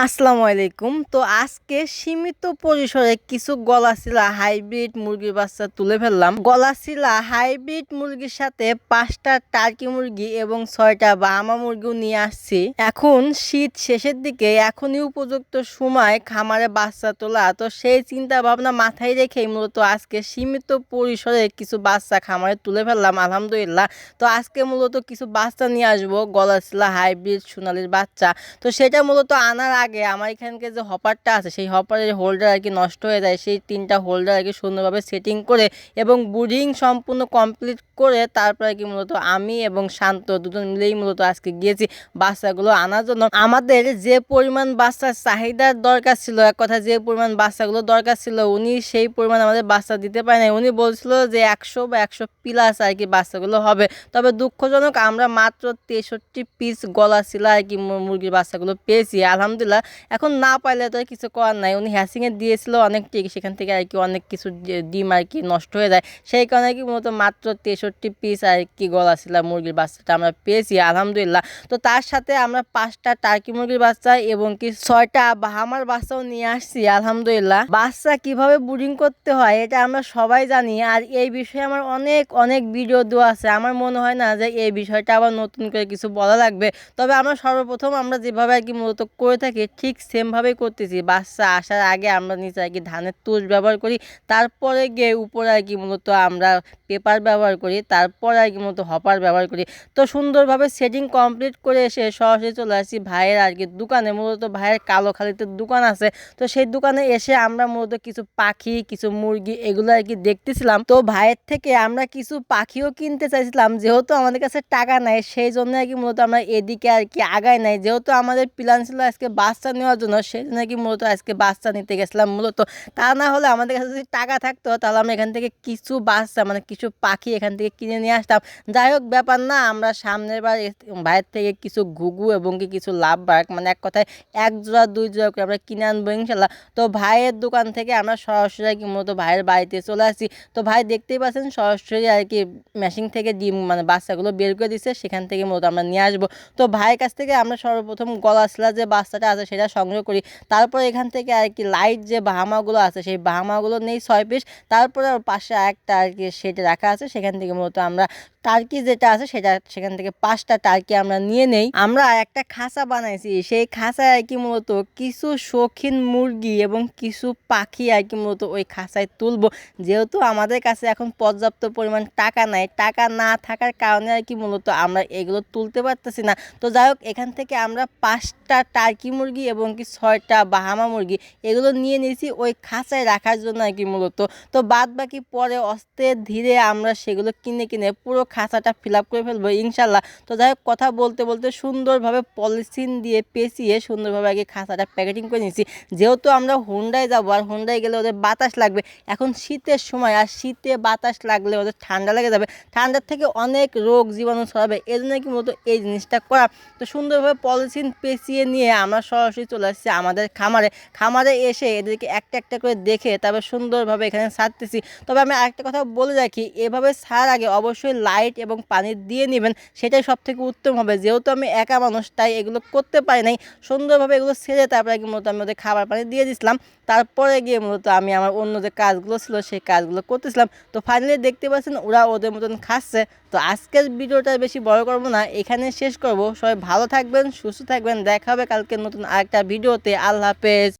আসসালামু আলাইকুম। তো আজকে সীমিত পরিসরে কিছু গলাচিলা হাইব্রিড মুরগির বাচ্চা তুলে ফেললাম। গলাচিলা হাইব্রিড মুরগির সাথে ৫টা টার্কি মুরগি এবং ৬টা ব্রাহ্মা মুরগিও নিয়ে আসছি। এখন শীত শেষের দিকে, এখনই উপযুক্ত সময় খামারে বাচ্চা তোলা। তো সেই চিন্তা ভাবনা মাথায় রেখেই মূলত আজকে সীমিত পরিসরে কিছু বাচ্চা খামারে তুলে ফেললাম আলহামদুলিল্লাহ। তো আজকে মূলত কিছু বাচ্চা নিয়ে আসবো, গলাচিলা হাইব্রিড সোনালির বাচ্চা। তো সেটা মূলত আনার আগে আমার এখানকে যে হপারটা আছে, সেই হপারের হোল্ডার আর কি নষ্ট হয়ে যায়। সেই 3টা হোল্ডার আর কি সুন্দরভাবে সেটিং করে এবং বুডিং সম্পূর্ণ কমপ্লিট করে তারপরে কি মূলত আমি এবং শান্ত দুজন মিলেই মূলত আজকে গিয়েছি বাচ্চাগুলো আনার জন্য। আমাদের যে পরিমাণ বাচ্চার চাহিদার দরকার ছিল, এক কথা যে পরিমাণ বাচ্চাগুলো দরকার ছিল, উনি সেই পরিমাণ আমাদের বাচ্চা দিতে পারে নাই। উনি বলছিল যে 100 বা 100 প্লাস আর কি বাচ্চাগুলো হবে। তবে দুঃখজনক আমরা মাত্র 63 পিস গলাচিলা আর কি মুরগির বাচ্চাগুলো পেয়েছি আলহামদুলিল্লাহ। এখন না পাইলে তো কিছু করার নাই। উনি হ্যাসিংয়ে দিয়েছিল অনেক ঠিক, সেখান থেকে আর কি অনেক কিছু ডিম আর কি নষ্ট হয়ে যায়। সেই কারণে কি মূলত মাত্র 63 পিস আর কি গলাচিলা মুরগির বাচ্চাটা আমরা পেয়েছি আলহামদুলিল্লাহ। তো তার সাথে আমরা 5টা টার্কি মুরগির বাচ্চা এবং কি 6টা বাহামার বাচ্চাও নিয়ে আসছি আলহামদুলিল্লাহ। বাচ্চা কিভাবে ব্রুডিং করতে হয় এটা আমরা সবাই জানি, আর এই বিষয়ে আমার অনেক অনেক ভিডিও দেওয়া আছে। আমার মনে হয় না যে এই বিষয়টা আবার নতুন করে কিছু বলা লাগবে। তবে আমরা সর্বপ্রথম আমরা যেভাবে আর কি মূলত করে থাকি ঠিক সেমভাবেই করতেছি। বাচ্চা আসার আগে আমরা নিচে আর কি ধানের তুষ ব্যবহার করি, তারপরে গিয়ে উপরে আর কি মূলত আমরা পেপার ব্যবহার করি, তারপর আর কি মূলত হপার ব্যবহার করি। তো সুন্দরভাবে সেটিং কমপ্লিট করে এসে সরাসরি চলে আসছি ভাইয়ের আর কি দোকানে। মূলত ভাইয়ের কালোখালীতে দোকান আছে। তো সেই দোকানে এসে আমরা মূলত কিছু পাখি, কিছু মুরগি এগুলো আর কি দেখতেছিলাম। তো ভাইয়ের থেকে আমরা কিছু পাখিও কিনতে চাইছিলাম, যেহেতু আমাদের কাছে টাকা নাই সেই জন্য আর কি মূলত আমরা এদিকে আর কি আগাই নাই। যেহেতু আমাদের প্ল্যান ছিল আজকে বাচ্চা নেওয়ার জন্য, সেই জন্য কি মূলত আজকে বাচ্চা নিতে গেছিলাম মূলত। তা না হলে আমাদের কাছে যদি টাকা থাকতো তাহলে আমরা এখান থেকে কিছু বাচ্চা মানে কিছু পাখি এখান থেকে কিনে নিয়ে আসতাম। যাই হোক ব্যাপার না, আমরা সামনের বার ভাইয়ের থেকে কিছু ঘুঘু এবং কি কিছু লাভ বার্ক মানে এক কথায় 1 জোড়া 2 জোড়া করে আমরা কিনে আনবো ইনশাল্লাহ। তো ভাইয়ের দোকান থেকে আমরা সরাসরি আর কি মূলত ভাইয়ের বাড়িতে চলে আসি। তো ভাই দেখতেই পাচ্ছেন সরাসরি আর কি মেশিন থেকে ডিম মানে বাচ্চাগুলো বের করে দিচ্ছে, সেখান থেকে মূলত আমরা নিয়ে আসবো। তো ভাইয়ের কাছ থেকে আমরা সর্বপ্রথম গলাচিলা যে বাচ্চাটা আছে সেটা সংগ্রহ করি। তারপর এখান থেকে আর কি লাইট যে বাহামাগুলো আছে সেই বাহামাগুলো নেই 6 পিস। তারপরে পাশে একটা আর কি সেটে রাখা আছে, সেখান থেকে মূলত আমরা টার্কি যেটা আছে সেটা সেখান থেকে 5টা টার্কি আমরা নিয়ে নেই। আমরা একটা খাঁচা বানাইছি, সেই খাঁচায় আর কি মূলত কিছু শৌখিন মুরগি এবং কিছু পাখি আর কি মূলত ওই খাঁচায় তুলবো। যেহেতু আমাদের কাছে এখন পর্যাপ্ত পরিমাণ টাকা নাই, টাকা না থাকার কারণে আর কি মূলত আমরা এগুলো তুলতে পারতেছি না। তো যাই হোক এখান থেকে আমরা 5টা টার্কি মুরগি এবং কি 6টা বাহামা মুরগি এগুলো নিয়ে নিয়েছি ওই খাঁচায় রাখার জন্য আর কি মূলত। তো বাদ বাকি পরে আস্তে ধীরে আমরা সেগুলো কিনে কিনে পুরো খাঁচাটা ফিল আপ করে ফেলবো ইনশাল্লাহ। তো যাই হোক কথা বলতে বলতে সুন্দরভাবে পলিথিন দিয়ে পেঁচিয়ে সুন্দরভাবে আগে খাঁচাটা প্যাকেটিং করে নিয়েছি। যেহেতু আমরা হুন্ডায় যাবো আর হুন্ডায় গেলে ওদের বাতাস লাগবে, এখন শীতের সময় আর শীতে বাতাস লাগলে ওদের ঠান্ডা লেগে যাবে, ঠান্ডার থেকে অনেক রোগ জীবাণু ছড়াবে, এই জন্য কি মূলত এই জিনিসটা করা। তো সুন্দরভাবে পলিথিন পেঁচিয়ে নিয়ে আমরা সরাসরি চলে আসছি আমাদের খামারে। খামারে এসে এদেরকে একটা একটা করে দেখে তারপর সুন্দরভাবে এখানে ছাড়তেছি। তবে আমি আরেকটা কথা বলে রাখি, এভাবে ছাড়ার আগে অবশ্যই লাইট এবং পানি দিয়ে নেবেন, সেটাই সব থেকে উত্তম হবে। যেহেতু আমি একা মানুষ তাই এগুলো করতে পারি নাই, সুন্দরভাবে এগুলো ছেড়ে তারপরে কি মূলত আমি ওদের খাবার পানি দিয়ে দিয়েছিলাম। তারপরে গিয়ে মূলত আমি আমার অন্য যে কাজগুলো ছিল সেই কাজগুলো করতেছিলাম। তো ফাইনালি দেখতে পাচ্ছেন ওরা ওদের মতন খাচ্ছে। তো আজকের ভিডিওটা বেশি বড় করবো না, এখানে শেষ করব। সবাই ভালো থাকবেন, সুস্থ থাকবেন, দেখা হবে কালকে নতুন আরেকটা ভিডিওতে। আল্লাহ হাফেজ।